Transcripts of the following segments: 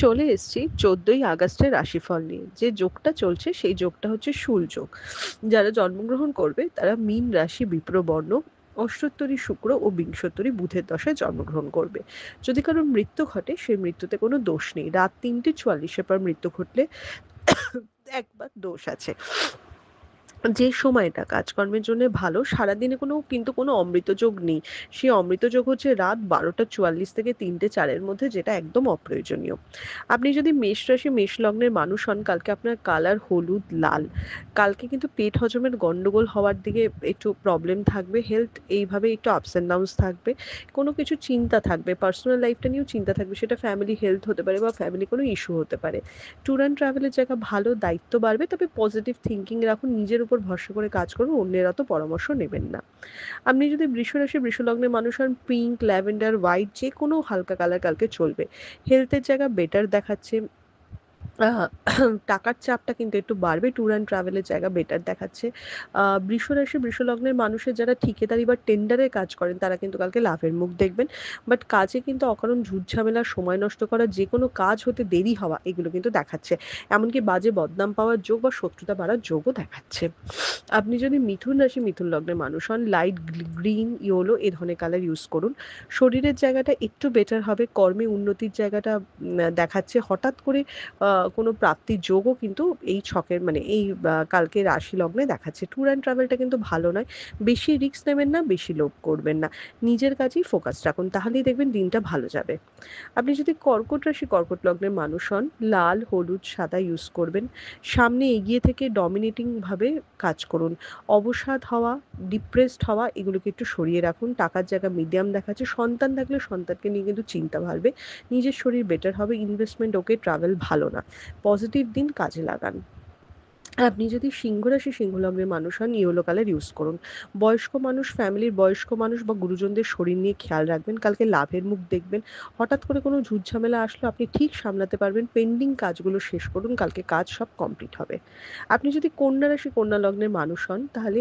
চলে এসেছি 14ই আগস্টের রাশিফল নিয়ে। যে যোগটা চলছে সেই যোগটা হচ্ছে শুল যোগ। যারা জন্মগ্রহণ করবে তারা মীন রাশি, বিপ্রবর্ণ, অষ্টোত্তরী শুক্র ও বিংশোত্তরী বুধের দশায় জন্মগ্রহণ করবে। যদি কারোর মৃত্যু ঘটে সেই মৃত্যুতে কোনো দোষ নেই। রাত 3:44 পর মৃত্যু ঘটলে একবার দোষ আছে। যে সময়টা কাজকর্মের জন্য ভালো, সারাদিনে কোনো অমৃত যোগ নেই। সেই অমৃত যোগ হচ্ছে রাত 12:44 থেকে 3:04 মধ্যে, যেটা একদম অপ্রয়োজনীয়। আপনি যদি মেষ রাশি মেষ লগ্নের মানুষ হন, কালকে আপনার কালার হলুদ লাল। কালকে কিন্তু পেট হজমের গন্ডগোল হওয়ার দিকে একটু প্রবলেম থাকবে। হেলথ এইভাবে একটু আপস অ্যান্ড ডাউনস থাকবে। কোনো কিছু চিন্তা থাকবে, পার্সোনাল লাইফটা নিয়েও চিন্তা থাকবে, সেটা ফ্যামিলি হেলথ হতে পারে বা ফ্যামিলি কোনো ইস্যু হতে পারে। ট্যুর অ্যান্ড ট্রাভেলের জায়গা ভালো, দায়িত্ব বাড়বে, তবে পজিটিভ থিঙ্কিং রাখুন, নিজের উপর ভরসা করে কাজ করুন, অন্যের অত পরামর্শ নেবেন না। আপনি যদি বৃষ রাশি বৃষ লগ্নের মানুষ হন, পিঙ্ক, ল্যাভেন্ডার, হোয়াইট যে কোনো হালকা কালার কালকে চলবে। হেলথের জায়গা বেটার দেখাচ্ছে। আহ, টাকার চাপটা কিন্তু একটু বাড়বে। ট্যুর অ্যান্ড ট্রাভেলের জায়গা বেটার দেখাচ্ছে। বৃষ রাশি বৃষ লগ্নের মানুষের যারা ঠিকাদারি বা টেন্ডারের কাজ করেন তারা কিন্তু কালকে লাভের মুখ দেখবেন। বাট কাজে কিন্তু অকারণ ঝুট ঝামেলা, সময় নষ্ট করা, যে কোনো কাজ হতে দেরি হওয়া, এগুলো কিন্তু দেখাচ্ছে। এমনকি বাজে বদনাম পাওয়ার যোগ বা শত্রুতা বাড়ার যোগও দেখাচ্ছে। আপনি যদি মিথুন রাশি মিথুন লগ্নের মানুষ হন, লাইট গ্রিন, ইয়েলো এ ধরনের কালার ইউজ করুন। শরীরের জায়গাটা একটু বেটার হবে, কর্মে উন্নতির জায়গাটা দেখাচ্ছে। হঠাৎ করে কোনো প্রাপ্তির যোগও কিন্তু এই ছকের মানে এই কালকে রাশি লগ্নে দেখাচ্ছে। ট্যুর অ্যান্ড ট্রাভেলটা কিন্তু ভালো নয়। বেশি রিস্ক নেবেন না, বেশি লোভ করবেন না। নিজের কাজেই ফোকাস রাখুন, তাহলেই দেখবেন দিনটা ভালো যাবে। আপনি যদি কর্কট রাশি কর্কট লগ্নের মানুষ হন, লাল হলুদ সাদা ইউজ করবেন। সামনে এগিয়ে থেকে ডমিনেটিংভাবে কাজ করুন। অবসাদ হওয়া, ডিপ্রেসড হওয়া, এগুলোকে একটু সরিয়ে রাখুন। টাকার জায়গা মিডিয়াম দেখাচ্ছে। সন্তান থাকলে সন্তানকে নিয়ে কিন্তু চিন্তা বাড়বে। নিজের শরীর বেটার হবে। ইনভেস্টমেন্ট ওকে, ট্রাভেল ভালো না। পজিটিভ দিন, কাজে লাগান। আপনি যদি সিংহ রাশি সিংহ লগ্নের মানুষ হন, ইয়েলো কালার ইউজ করুন। বয়স্ক মানুষ, ফ্যামিলির বয়স্ক মানুষ বা গুরুজনদের শরীর নিয়ে খেয়াল রাখবেন। কালকে লাভের মুখ দেখবেন। হঠাৎ করে কোনো ঝুট ঝামেলা আসলে আপনি ঠিক সামলাতে পারবেন। পেন্ডিং কাজগুলো শেষ করুন, কালকে কাজ সব কমপ্লিট হবে। আপনি যদি কন্যা রাশি কন্যা লগ্নের মানুষ হন, তাহলে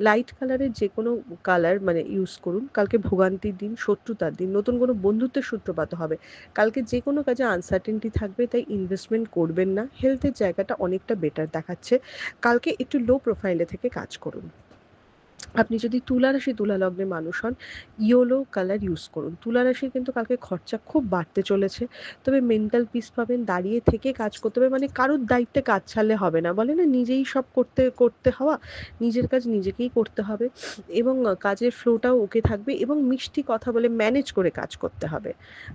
লাইট কালারের যে কোনো কালার ইউজ করুন। কালকে ভোগান্তির দিন, শত্রুতার দিন, নতুন কোনো বন্ধুত্বের সূত্রপাত হবে। কালকে যে কোনো কাজে আনসার্টেনটি থাকবে, তাই ইনভেস্টমেন্ট করবেন না। হেলথের জায়গাটা অনেকটা বেটার দেখাচ্ছে। কালকে একটু লো প্রোফাইলে থেকে কাজ করুন। আপনি যদি তুলা রাশি তুলা লগ্নের মানুষ হন, ইয়েলো কালার ইউজ করুন। তুলা রাশির কিন্তু কালকে খরচা খুব বাড়তে চলেছে, তবে মেন্টাল পিস পাবেন। দাঁড়িয়ে থেকে কাজ করতে হবে, মানে কারোর দায়িত্বে কাজ ছাড়লে হবে না, বলে না নিজেই সব করতে করতে হওয়া। নিজের কাজ নিজেকেই করতে হবে এবং কাজের ফ্লোটাও ওকে থাকবে এবং মিষ্টি কথা বলে ম্যানেজ করে কাজ করতে হবে।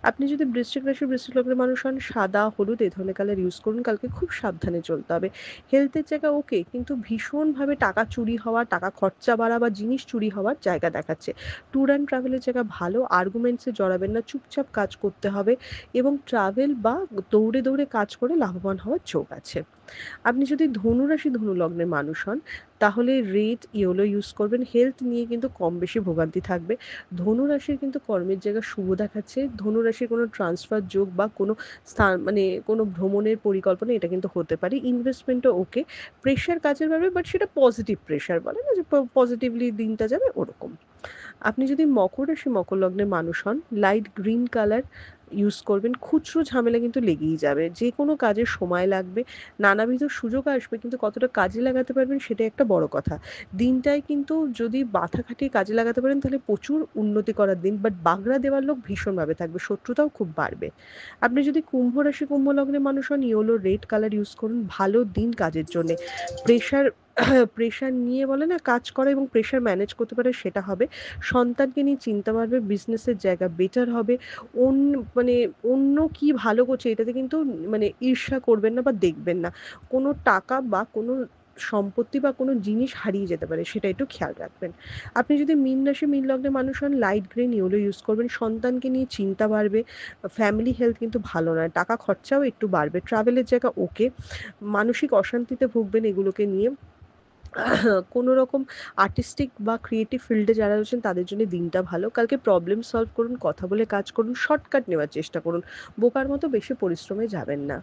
আপনি যদি বৃশ্চিক রাশি বৃশ্চিক লগ্নের মানুষ হন, সাদা হলুদ এ ধরনের কালার ইউজ করুন। কালকে খুব সাবধানে চলতে হবে। হেলথের জায়গা ওকে, কিন্তু ভীষণভাবে টাকা চুরি হওয়া, টাকা খরচা বাড়া বা জিনিস চুরি হওয়ার জায়গা দেখাচ্ছে। ট্যুর অ্যান্ড ট্রাভেলের জায়গা ভালো, আর্গুমেন্টসে জড়াবেন না, চুপচাপ কাজ করতে হবে এবং ট্রাভেল বা দৌড়ে দৌড়ে কাজ করে লাভবান হওয়ার যোগ আছে। আপনি যদি ধনু রাশি ধনু লগ্নের মানুষ হন, তাহলে রেড ইয়েলো ইউজ করবেন। হেলথ নিয়ে কিন্তু কম বেশি ভোগান্তি থাকবে। ধনু রাশির কিন্তু কর্মের জায়গা শুভ দেখাচ্ছে। ধনু রাশির কোনো ট্রান্সফার যোগ বা কোনো স্থান কোনো ভ্রমণের পরিকল্পনা এটা কিন্তু হতে পারে। ইনভেস্টমেন্টও ওকে। প্রেশার কাজের ব্যাপারে, বাট সেটা পজিটিভ প্রেশার, বলে না যে পজিটিভলি দিনটা যাবে ওরকম। আপনি যদি মকর রাশি মকর লগ্নের মানুষ হন, লাইট গ্রিন কালার ইউজ করবেন। খুচরো ঝামেলা কিন্তু লেগেই যাবে, যে কোনো কাজে সময় লাগবে, নানাবিধ সুযোগ আসবে, কিন্তু কতটা কাজে লাগাতে পারবেন সেটা একটা বড় কথা। দিনটায় কিন্তু যদি মাথা খাটিয়ে কাজে লাগাতে পারেন তাহলে প্রচুর উন্নতি করার দিন, বাট বাগড়া দেওয়ার লোক ভীষণভাবে থাকবে, শত্রুতাও খুব বাড়বে। আপনি যদি কুম্ভ রাশি কুম্ভ লগ্নের মানুষ হন, ইয়েলো রেড কালার ইউজ করুন। ভালো দিন কাজের জন্যে। প্রেশার প্রেশার নিয়ে বলে না কাজ করা এবং প্রেশার ম্যানেজ করতে পারে, সেটা হবে। সন্তানকে নিয়ে চিন্তা বাড়বে। বিজনেসের জায়গা বেটার হবে। অন্য মানে অন্য কি ভালো করছে এটাতে কিন্তু ঈর্ষা করবেন না বা দেখবেন না। কোনো টাকা বা কোনো সম্পত্তি বা কোনো জিনিস হারিয়ে যেতে পারে, সেটা একটু খেয়াল রাখবেন। আপনি যদি মীন রাশি মীন লগ্নের মানুষ হন, লাইট গ্রিন ইয়েলো ইউজ করবেন। সন্তানকে নিয়ে চিন্তা বাড়বে। ফ্যামিলি হেলথ কিন্তু ভালো নয়, টাকা খরচাও একটু বাড়বে। ট্রাভেলের জায়গা ওকে। মানসিক অশান্তিতে ভুগবেন এগুলোকে নিয়ে। কোনো রকম আর্টিস্টিক বা ক্রিয়েটিভ ফিল্ডে যারা রয়েছেন তাদের জন্য দিনটা ভালো। কালকে প্রবলেম সলভ করুন, কথা বলে কাজ করুন, শর্টকাট নেওয়ার চেষ্টা করুন। বোকার মতো বেশি পরিশ্রমে যাবেন না।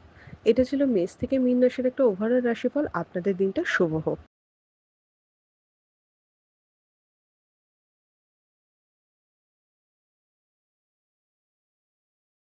এটা ছিল মেষ থেকে মীন রাশির একটা ওভারঅল রাশিফল। আপনাদের দিনটা শুভ হোক।